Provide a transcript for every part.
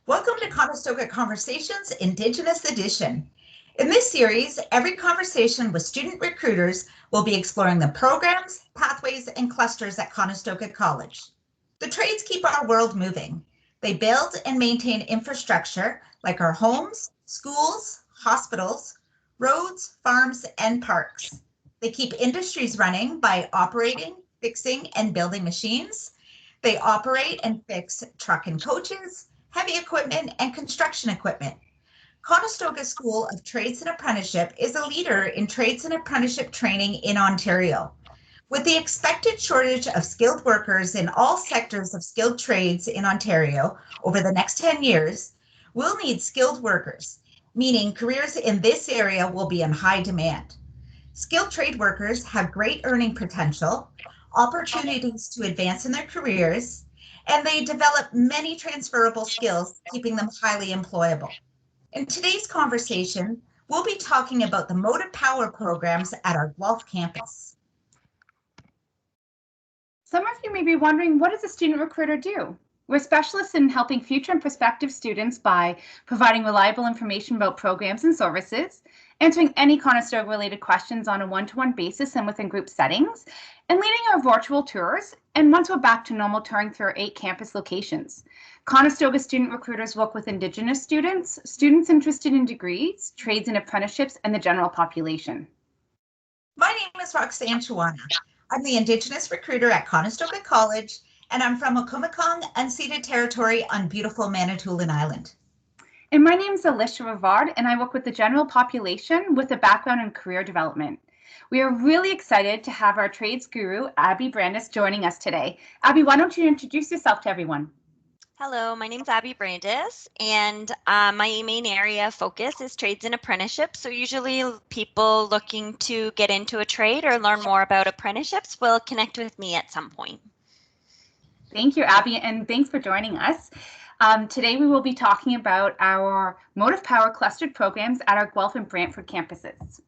Welcome to Conestoga Conversations Indigenous Edition. In this series, every conversation with student recruiters will be exploring the programs, pathways, and clusters at Conestoga College. The trades keep our world moving. They build and maintain infrastructure like our homes, schools, hospitals, roads, farms, and parks. They keep industries running by operating, fixing, and building machines. They operate and fix truck and coaches, heavy equipment, and construction equipment. Conestoga School of Trades and Apprenticeship is a leader in trades and apprenticeship training in Ontario. With the expected shortage of skilled workers in all sectors of skilled trades in Ontario over the next 10 years, we'll need skilled workers, meaning careers in this area will be in high demand. Skilled trade workers have great earning potential, opportunities to advance in their careers, and they develop many transferable skills, keeping them highly employable. In today's conversation, we'll be talking about the Motive Power programs at our Guelph campus. Some of you may be wondering, what does a student recruiter do? We're specialists in helping future and prospective students by providing reliable information about programs and services, answering any Conestoga-related questions on a one-to-one basis and within group settings, and leading our virtual tours, and once we're back to normal, touring through our 8 campus locations. Conestoga student recruiters work with Indigenous students, students interested in degrees, trades and apprenticeships, and the general population. My name is Roxane Shawana. I'm the Indigenous recruiter at Conestoga College, and I'm from Okumekong unceded territory on beautiful Manitoulin Island. And my name is Elisha Rivard, and I work with the general population with a background in career development. We are really excited to have our trades guru, Abby Brandis, joining us today. Abby, why don't you introduce yourself to everyone? Hello, my name is Abby Brandis, and my main area of focus is trades and apprenticeships. So usually people looking to get into a trade or learn more about apprenticeships will connect with me at some point. Thank you, Abby, and thanks for joining us. Today we will be talking about our Motive Power clustered programs at our Guelph and Brantford campuses.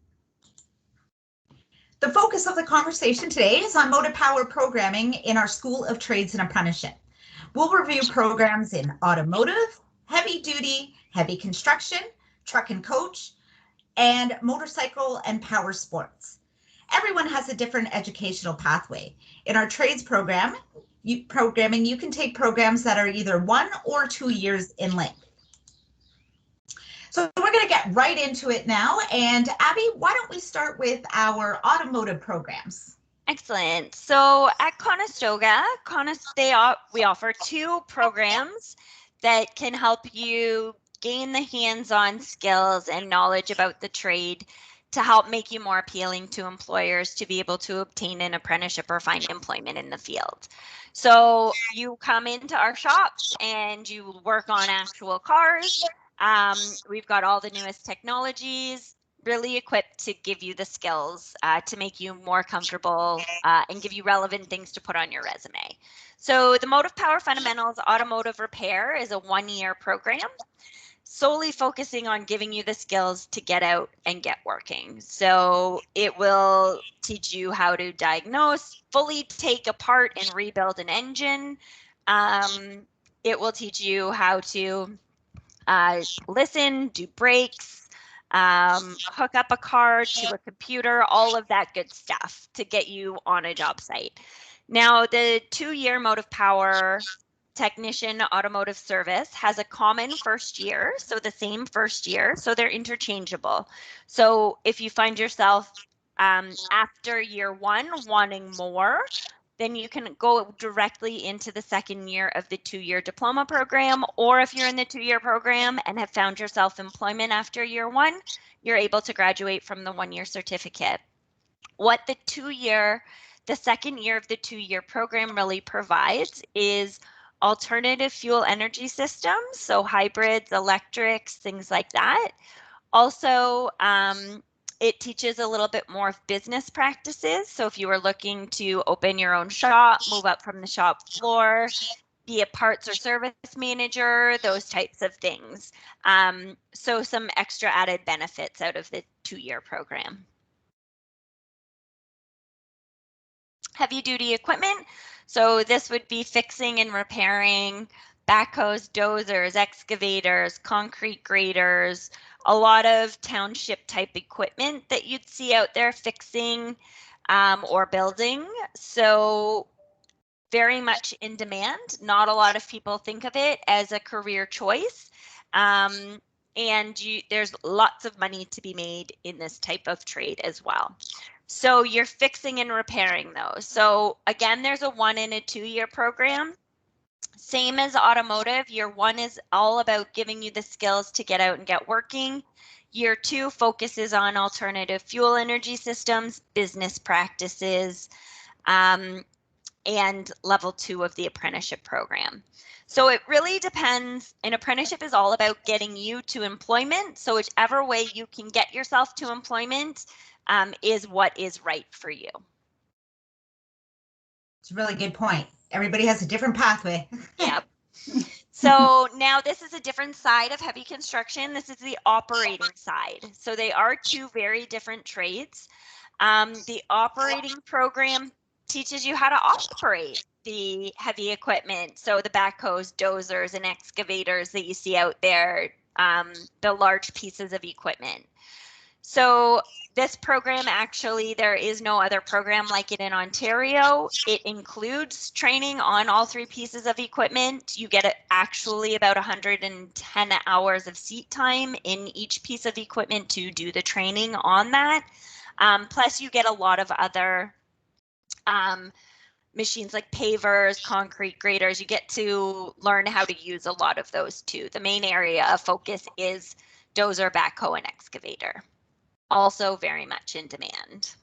The focus of the conversation today is on Motive Power programming in our School of Trades and Apprenticeship. We'll review programs in automotive, heavy duty, heavy construction, truck and coach, and motorcycle and power sports. Everyone has a different educational pathway. In our trades programming, you can take programs that are either 1 or 2 years in length. So we're going to get right into it now. And Abby, why don't we start with our automotive programs? Excellent. So at Conestoga, we offer 2 programs that can help you gain the hands-on skills and knowledge about the trade to help make you more appealing to employers to be able to obtain an apprenticeship or find employment in the field. So you come into our shops and you work on actual cars. We've got all the newest technologies, really equipped to give you the skills to make you more comfortable and give you relevant things to put on your resume. So the Motive Power Fundamentals Automotive Repair is a 1-year program solely focusing on giving you the skills to get out and get working. So it will teach you how to diagnose, fully take apart and rebuild an engine. It will teach you how to listen, do brakes, hook up a car to a computer, all of that good stuff to get you on a job site. Now, the 2-year Motive Power Technician Automotive Service has a common first year, so the same first year, so they're interchangeable. So if you find yourself after year 1 wanting more, then you can go directly into the second year of the 2-year diploma program, or if you're in the 2-year program and have found yourself employment after year 1, you're able to graduate from the 1-year certificate. What the second year of the 2-year program really provides is alternative fuel energy systems, so hybrids, electrics, things like that. Also, it teaches a little bit more of business practices. So if you were looking to open your own shop, move up from the shop floor, be a parts or service manager, those types of things. So some extra added benefits out of the 2-year program. Heavy duty equipment. So this would be fixing and repairing backhoes, dozers, excavators, concrete graders, a lot of township type equipment that you'd see out there fixing or building. So very much in demand. Not a lot of people think of it as a career choice. And there's lots of money to be made in this type of trade as well. So you're fixing and repairing those. So again, there's a 1 and a 2-year program. Same as automotive. Year 1 is all about giving you the skills to get out and get working. Year 2 focuses on alternative fuel energy systems, business practices, and level 2 of the apprenticeship program. So it really depends. An apprenticeship is all about getting you to employment. So whichever way you can get yourself to employment is what is right for you. It's a really good point. Everybody has a different pathway. Yep. So now this is a different side of heavy construction. This is the operating side. So they are 2 very different trades. The operating program teaches you how to operate the heavy equipment. So the backhoes, dozers, and excavators that you see out there, the large pieces of equipment. So this program, actually, there is no other program like it in Ontario. It includes training on all 3 pieces of equipment. You get actually about 110 hours of seat time in each piece of equipment to do the training on that. Plus you get a lot of other machines like pavers, concrete graders. You get to learn how to use a lot of those too. The main area of focus is dozer, backhoe, and excavator. Also very much in demand.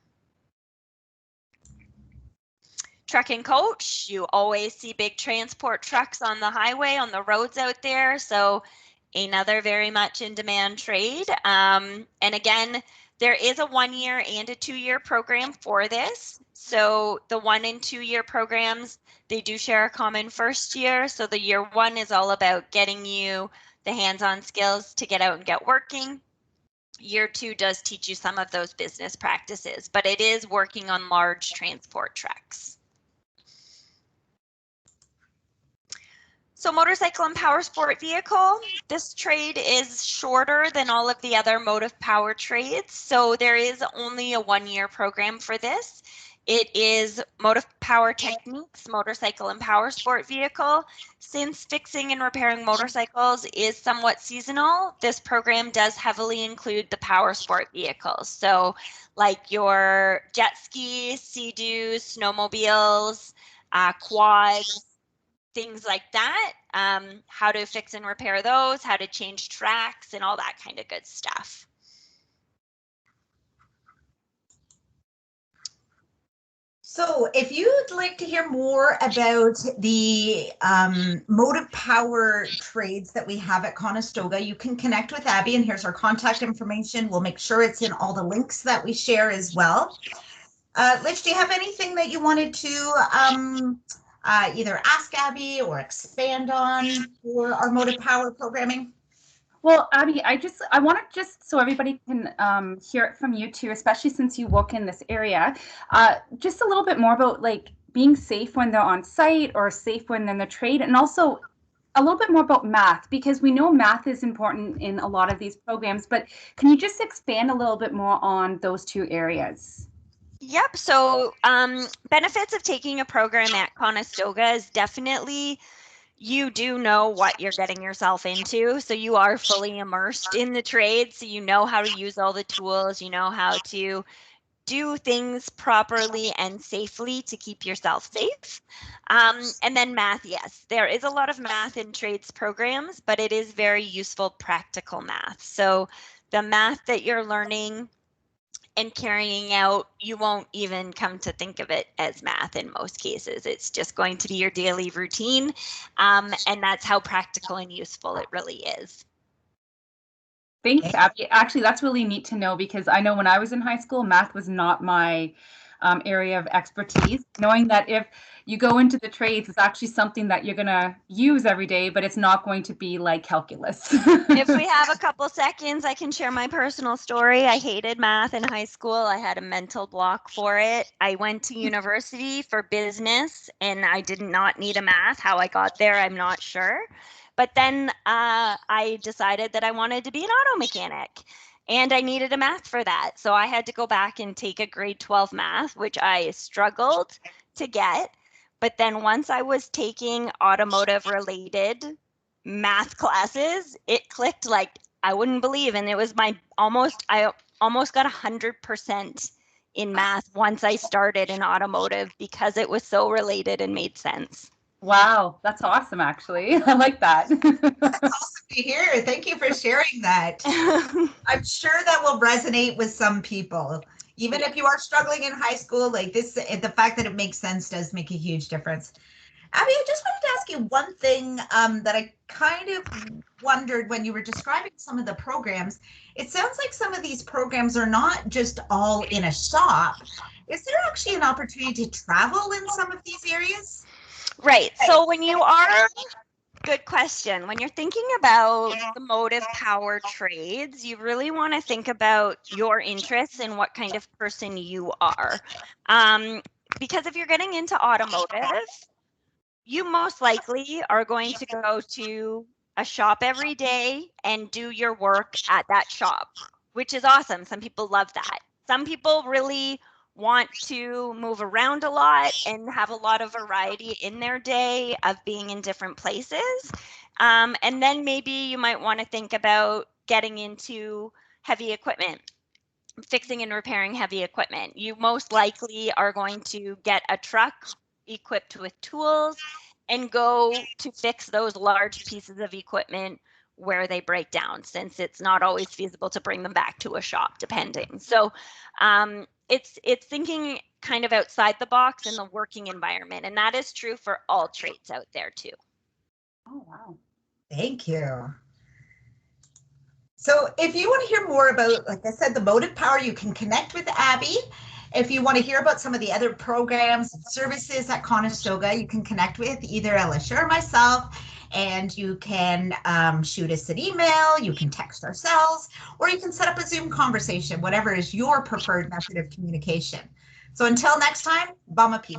Truck and coach, you always see big transport trucks on the highway, on the roads out there. So another very much in demand trade. And again, there is a 1-year and a 2-year program for this. So the 1 and 2-year programs, they do share a common first year. So the year 1 is all about getting you the hands-on skills to get out and get working. Year 2 does teach you some of those business practices, but it is working on large transport trucks. So motorcycle and power sport vehicle, this trade is shorter than all of the other motive power trades. So there is only a 1-year program for this. It is motive power techniques, motorcycle and power sport vehicle. Since fixing and repairing motorcycles is somewhat seasonal, this program does heavily include the power sport vehicles. So like your jet skis, Sea-Doos, snowmobiles, quads, things like that, how to fix and repair those, how to change tracks, and all that kind of good stuff. So if you'd like to hear more about the motive power trades that we have at Conestoga, you can connect with Abby, and here's our contact information. We'll make sure it's in all the links that we share as well. Lich, do you have anything that you wanted to either ask Abby or expand on for our motive power programming? Well, Abby, I want to just so everybody can hear it from you too, especially since you work in this area, just a little bit more about like being safe when they're on site or safe when they're in the trade, and also a little bit more about math, because we know math is important in a lot of these programs, but can you just expand a little bit more on those 2 areas? Yep. So benefits of taking a program at Conestoga is definitely you do know what you're getting yourself into. So you are fully immersed in the trade. So you know how to use all the tools, you know how to do things properly and safely to keep yourself safe. And then math, yes, there is a lot of math in trades programs, but it is very useful practical math. So the math that you're learning and carrying out, you won't even come to think of it as math in most cases. It's just going to be your daily routine. And that's how practical and useful it really is. Thanks, Abby. Actually, that's really neat to know, because I know when I was in high school, math was not my area of expertise, knowing that if you go into the trades, it's actually something that you're going to use every day, but it's not going to be like calculus. If we have a couple seconds, I can share my personal story. I hated math in high school. I had a mental block for it. I went to university for business and I did not need a math. How I got there, I'm not sure. But then I decided that I wanted to be an auto mechanic and I needed a math for that. So I had to go back and take a grade 12 math, which I struggled to get. But then once I was taking automotive related math classes, it clicked like I wouldn't believe. And it was I almost got 100% in math once I started in automotive because it was so related and made sense. Wow, that's awesome, actually. I like that. That's awesome to hear. Thank you for sharing that. I'm sure that will resonate with some people. Even if you are struggling in high school, like this, the fact that it makes sense does make a huge difference. Abby, I just wanted to ask you one thing that I kind of wondered when you were describing some of the programs. It sounds like some of these programs are not just all in a shop. Is there actually an opportunity to travel in some of these areas? Right. So when you are, good question. When you're thinking about the motive power trades, you really want to think about your interests and what kind of person you are. Because if you're getting into automotive, you most likely are going to go to a shop every day and do your work at that shop, which is awesome. Some people love that. Some people really want to move around a lot and have a lot of variety in their day of being in different places. And then maybe you might want to think about getting into heavy equipment, fixing and repairing heavy equipment. You most likely are going to get a truck equipped with tools and go to fix those large pieces of equipment where they break down, since it's not always feasible to bring them back to a shop, depending. So it's thinking kind of outside the box in the working environment, and that is true for all trades out there too. Oh, wow. Thank you. So if you want to hear more about, like I said, the motive power, you can connect with Abby. If you want to hear about some of the other programs and services at Conestoga, you can connect with either Elisha or myself, and you can shoot us an email, you can text our cells, or you can set up a Zoom conversation, whatever is your preferred method of communication. So until next time, Bama P.